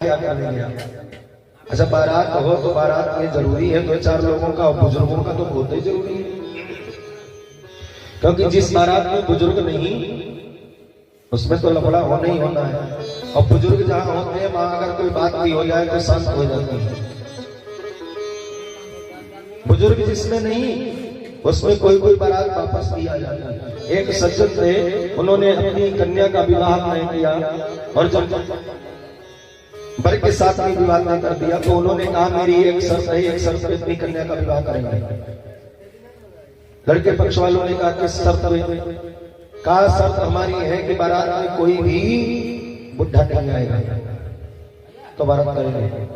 क्या करने गया। अच्छा बारात हो तो बारात में जरूरी है दो चार लोगों का और बुजुर्गों का तो बहुत ही जरूरी है, क्योंकि जिस बारात में बुजुर्ग नहीं उसमें तो लफड़ा होना ही होना है। और बुजुर्ग जहां होते हैं वहां अगर कोई बात भी हो जाए तो शांत हो जाती है। बुजुर्ग जिसमें नहीं उसमें कोई कोई बारात वापस भी आ जाता है। एक सज्जन थे, उन्होंने अपनी कन्या का विवाह नहीं किया और जब बर के साथ में विवाह नहीं कर दिया तो उन्होंने कहा मेरी एक शर्त है, एक शर्त पे अपनी कन्या का विवाह करेंगे। लड़के पक्ष वालों ने कहा किस शर्त पे? कहा शर्त हमारी है कि बारात में कोई भी बुढ़ा नहीं आएगा तो बारात करेंगे।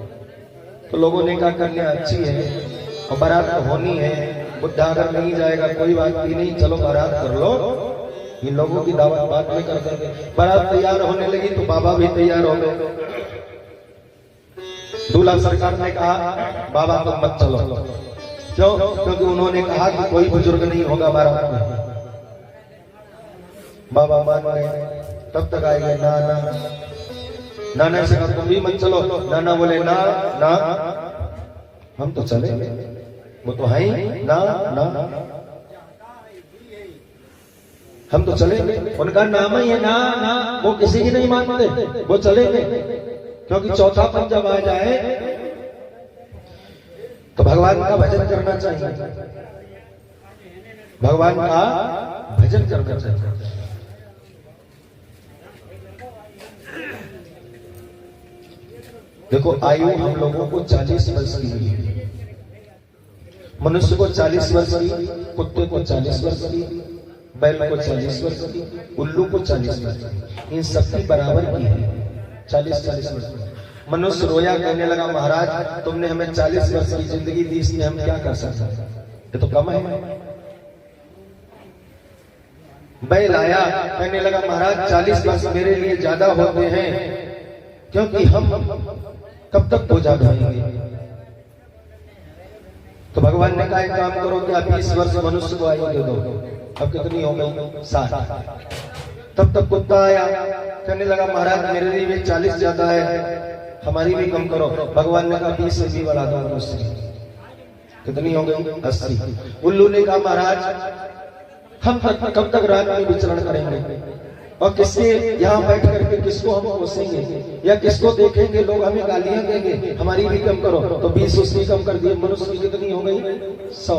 तो लोगों ने कहा कन्या अच्छी है और बारात होनी है, बुढ़ा अगर नहीं जाएगा कोई बात भी नहीं, चलो बारात कर लो। इन लोगों की दावत बात में कर देंगे। बारात तैयार होने लगी तो बाबा भी तैयार हो गए। दूल्हा सरकार ने कहा बाबा तुम मत चलो। क्यों? क्योंकि उन्होंने कहा कि कोई बुजुर्ग नहीं होगा बारात में। बाबा मान गए। तब तक आएंगे नाना। नाना से कहा तुम भी मत चलो। नाना बोले ना ना हम तो चले, वो तो है ही ना ना हम तो चलेंगे। उनका नाम ही है ना ना, वो किसी की नहीं मानते, वो चलेंगे। क्योंकि चौथापन जब आ जाए तो भगवान का भजन करना चाहिए, भगवान का भजन करना चाहिए। देखो आयु हम लोगों को 40 वर्ष की है, मनुष्य को 40 वर्ष की, कुत्ते को 40 वर्ष की, बैल को 40 वर्ष की, उल्लू को 40 वर्ष की, इन सबकी बराबर की है 40-40 वर्ष। मनुष्य रोया, कहने लगा महाराज तुमने हमें 40 वर्ष की जिंदगी दी, इसमें हम क्या कर सकते हैं, ये तो कम है। बैल आया, कहने लगा महाराज 40 वर्ष मेरे लिए ज्यादा होते हैं, क्योंकि हम कब तक बोझा ढोएंगे। तो भगवान ने कहा एक काम करो कि आप 20 वर्ष मनुष्य को आयु दे दो। अब कितनी हो गई? 60। तब तक कुत्ता आया, कहने लगा महाराज मेरे लिए भी 40 ज्यादा है, हमारी भी कम करो। भगवान ने कहा 20 से भी बढ़ा दो मनुष्य। कितनी हो गई? 80। उल्लू ने कहा महाराज हम कब तक रात में विचरण करेंगे और किसके यहाँ बैठ करके किसको हम पोसेंगे या किसको देखेंगे, लोग हमें गालियां देंगे, हमारी भी कम करो। तो 20 उसकी कम कर दिए, मनुष्य की कितनी हो गई? 100।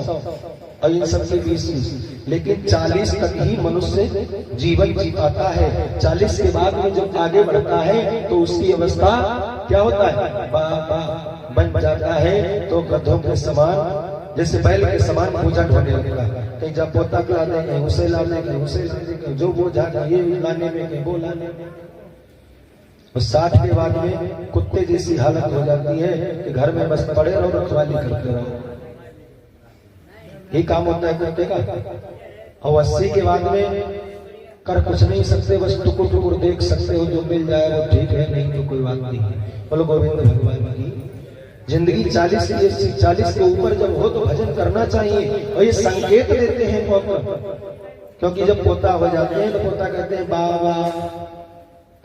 और इन सबसे 20। लेकिन 40 तक ही मनुष्य जीवन जी पाता है। 40 के बाद में जब आगे बढ़ता है तो उसकी अवस्था क्या होता है? बन जाता है तो गधों के समान, जैसे बैल के समान बोझा ढोने लगेगा। कहीं जब पोता पिला देंगे, उसे ला देंगे, उसे ला देंगे, जो बोझा ये लाने में वो लाने में। 60 के बाद में कुत्ते जैसी हालत हो जाती है कि घर में बस पड़े रहो, रखवाली करते रहो, यही काम होता है कुत्ते का। और 80 के बाद में कर कुछ नहीं सकते, बस टुकुर टुकुर देख सकते हो, जो मिल जाए वो ठीक है, नहीं तो कोई बात नहीं। बोलो गोविंद भगवान की जिंदगी। 40 के ऊपर जब हो तो भजन करना चाहिए। और ये संकेत देते हैं पोता, क्योंकि जब पोता हो जाते हैं तो पोता कहते हैं बाबा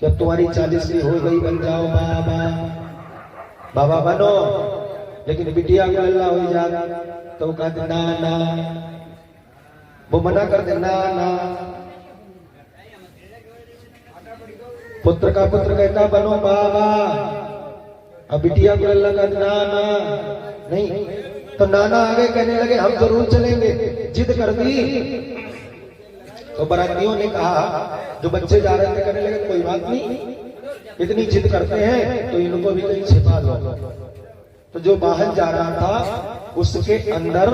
क्या तुम्हारी 40 की हो गई, बन जाओ बाबा, बाबा बनो। लेकिन बिटिया को अल्लाह हो जाए तो वो कहते ना ना, वो मना कर दे ना ना। पुत्र का पुत्र कहता बनो बाबा, अब बिटिया को अल्लाह का नाना नहीं। तो नाना आगे कहने लगे हम जरूर चलेंगे, जिद कर दी। तो बारातियों ने कहा, जो बच्चे जा रहे थे कहने लगे कोई बात नहीं, इतनी जिद करते हैं तो इनको भी कहीं छिपा लो। तो जो वाहन जा रहा था उसके अंदर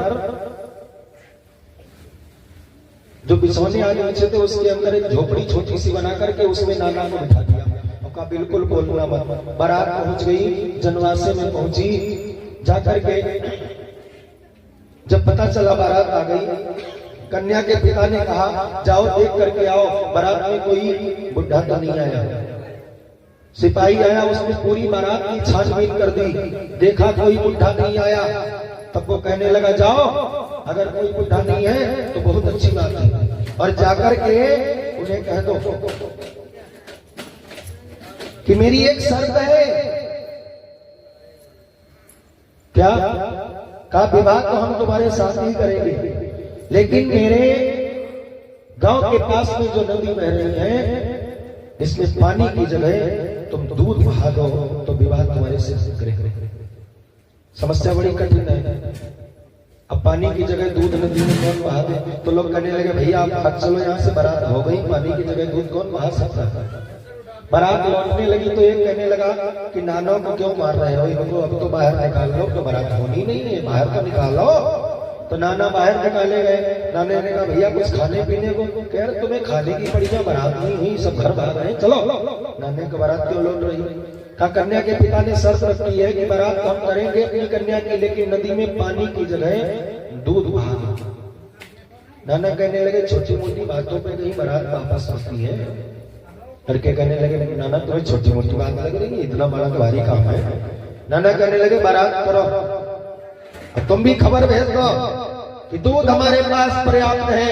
जो बिछौने आगे पीछे थे उसके अंदर एक झोपड़ी छोटी सी बना करके उसमें नाना को बिठा दिया। का बिल्कुल बोलना मत। बारात पहुंच गई, जनवासे में पहुंची, जाकर के जब पता चला बारात आ गई, कन्या के पिता ने कहा जाओ देख करके आओ बारात में कोई बुढ़ा तो नहीं आया। सिपाही आया, उसने पूरी बारात की छानबीन कर दी, देखा कोई बुढ़ा नहीं आया। तब वो कहने लगा जाओ अगर कोई बुढ़ा नहीं है तो बहुत अच्छी बात है, और जाकर के उन्हें कह दो कि मेरी एक शर्त है क्या कहा, विवाह तो हम तुम्हारे साथ ही करेंगे, लेकिन मेरे गांव के पास में जो नदी बह रही है, इसमें पानी की जगह तुम दूध बहा दो तो विवाह तुम्हारे से करेंगे। समस्या बड़ी कठिन है। अब पानी की जगह दूध नदी में कौन बहा दे? तो लोग कहने लगे भैया आप भाग चलो यहाँ से, बारात हो गई, पानी की जगह दूध कौन बहा सकता है? बारात लौटने लगी तो एक कहने लगा कि नानों को क्यों मार रहे हो इनको, अब तो बाहर निकाल लो, तो बारात होनी नहीं है, बाहर तो निकालो। तो नाना बाहर निकाले गए। नाने ने कहा भैया कुछ खाने पीने को? कह रहे तुम्हें खाने की पड़ी ना, बारात नहीं हुई, सब घर भाग रहे, चलो। नाने की बारात क्यों लौट रही? कहा कन्या के पिता ने शर्त रखी है कि बारात तो हम करेंगे अपनी कन्या की, लेकिन नदी में पानी की जगह दूध बहा दो। नाना कहने लगे छोटी मोटी बातों पे कहीं बारात वापस आती है? लड़के कहने लगे नाना तुम्हें छोटी मोटी बात लग रही है, इतना बड़ा भारी काम है। नाना कहने लगे बारात करो, तुम भी खबर भेज दो कि दूध हमारे पास पर्याप्त है,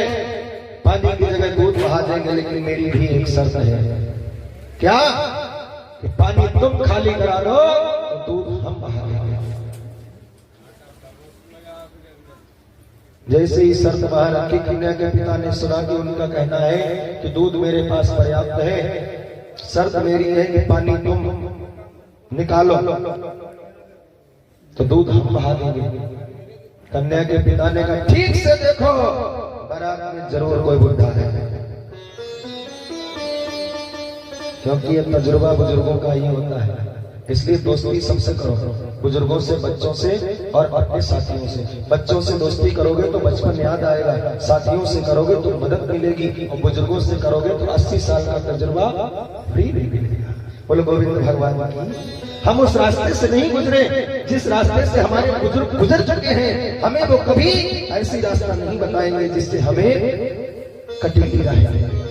पानी की जगह दूध बहा देंगे, लेकिन मेरी भी एक शर्त है। क्या? कि पानी तुम खाली करा दो तो दूध हम बहा देंगे। जैसे ही शर्त बाहर रखी, कन्या के पिता ने सुना कि उनका कहना है कि दूध मेरे पास पर्याप्त है, शर्त मेरी है कि पानी तुम निकालो तो दूध हम बहा देंगे। कन्या के पिता ने कहा ठीक से देखो, बारात में जरूर कोई बुढ़ा है, क्योंकि ये तजुर्बा बुजुर्गों का ही होता है। इसलिए दोस्ती सबसे करो, बुजुर्गों से, बच्चों से और अपने साथियों से। बच्चों से दोस्ती करोगे तो बचपन याद आएगा, साथियों से करोगे तो मदद मिलेगी, और बुजुर्गों से करोगे तो 80 साल का तजुर्बा फ्री मिलेगा। बोलो गोविंद भगवान की। हम उस रास्ते से नहीं गुजरे जिस रास्ते से हमारे बुजुर्ग गुजर चुके हैं, हमें वो कभी ऐसी रास्ता नहीं बताएंगे जिससे हमें कठिनाई रहे।